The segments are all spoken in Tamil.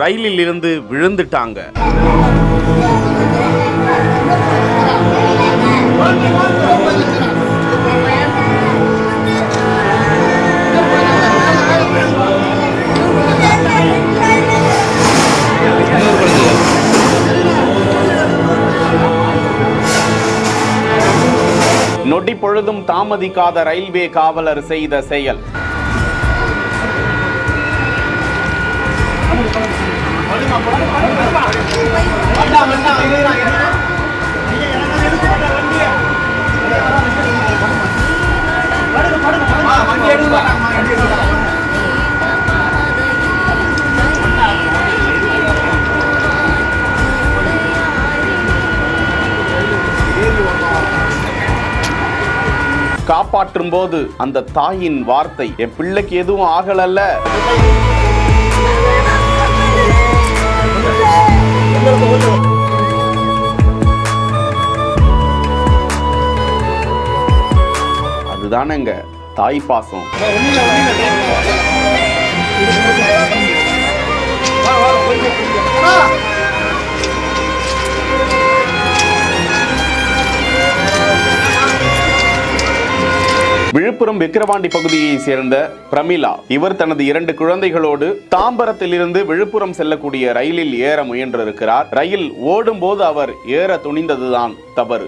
ரயிலில் இருந்து விழுந்துட்டாங்க. நொடி பொழுதும் தாமதிக்காத ரயில்வே காவலர் செய்த செயல். காப்பாற்றும் போது அந்த தாயின் வார்த்தை, என் பிள்ளைக்கு எதுவும் ஆகலல்ல. அதுதானங்க தாய் பாசம். விழுப்புரம் விக்கிரவாண்டி பகுதியை சேர்ந்த பிரமிளா. இவர் தனது 2 குழந்தைகளோடு தாம்பரத்தில் இருந்து விழுப்புரம் செல்லக்கூடிய ரயிலில் ஏற முயன்றிருக்கிறார். ரயில் ஓடும் போது அவர் ஏற துணிந்ததுதான் தவறு.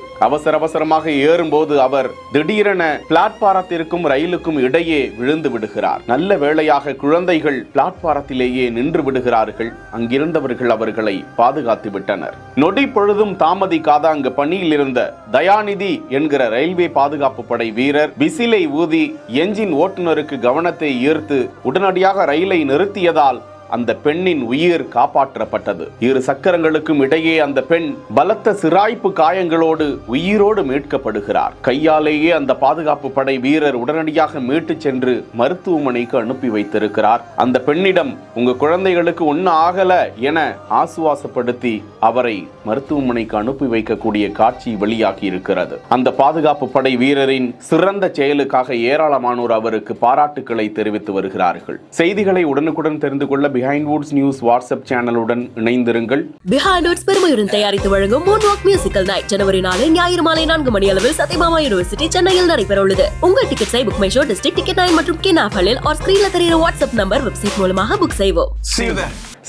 அவசரமாக ஏறும்போது அவர் திடீரென பிளாட்பாரத்திற்கும் ரயிலுக்கும் இடையே விழுந்து விடுகிறார். நல்ல வேளையாக குழந்தைகள் பிளாட்பாரத்திலேயே நின்று விடுகிறார்கள். அங்கிருந்தவர்கள் அவர்களை பாதுகாத்து விட்டனர். நொடி பொழுதும் தாமதிக்காத அங்கு பணியில் இருந்த தயாநிதி என்கிற ரயில்வே பாதுகாப்பு படை வீரர் விசிலை ஊதி என்ஜின் ஓட்டுநருக்கு கவனத்தை ஈர்த்து உடனடியாக ரயிலை நிறுத்தியதால் அந்த பெண்ணின் உயிர் காப்பாற்றப்பட்டது. 2 சக்கரங்களுக்கும் இடையே அந்த பெண் பலத்த சிராய்ப்பு காயங்களோடு உயிரோடு மீட்கப்படுகிறார். கையாலேயே அந்த பாதுகாப்பு படை வீரர் உடனடியாக மீட்டு சென்று மருத்துவமனைக்கு அனுப்பி வைத்திருக்கிறார். அந்த பெண்ணிடம் உங்க குழந்தைகளுக்கு ஒன்னும் ஆகல என ஆசுவாசப்படுத்தி அவரை மருத்துவமனைக்கு அனுப்பி வைக்கக்கூடிய காட்சி வெளியாகி இருக்கிறது. அந்த பாதுகாப்பு படை வீரரின் சிறந்த செயலுக்காக ஏராளமானோர் அவருக்கு பாராட்டுக்களை தெரிவித்து வருகிறார்கள். செய்திகளை உடனுக்குடன் தெரிந்து கொள்ள பிஹைண்ட் வுட்ஸ் நியூஸ் வாட்ஸ்அப் சேனலுடன் இணைந்திருங்கள். பிஹைண்ட் வுட்ஸ் பெருமையுடன் தயாரித்து வழங்கும் மூன்வாக் மியூசிக்கல் நைட் ஜனவரி 4 ஞாயிறு மாலை 4 மணி அளவில் சத்யபாமா யூனிவர்சிட்டி சென்னையில் நடைபெற உள்ளது. உங்கள் டிக்கெட்ஸை Book My Show, district ticket 9 மற்றும் கின் ஆப்களில் ஆர் ஸ்கிரீன்ல தெரிகிற வாட்ஸ்அப் நம்பர் வெப்சைட் மூலமாக புக் செய்வோம்.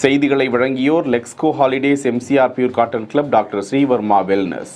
செய்திகளை வழங்கியோர் Lexco holidays, MCR pure cotton club, doctor ஸ்ரீவர்மா வெல்னஸ்.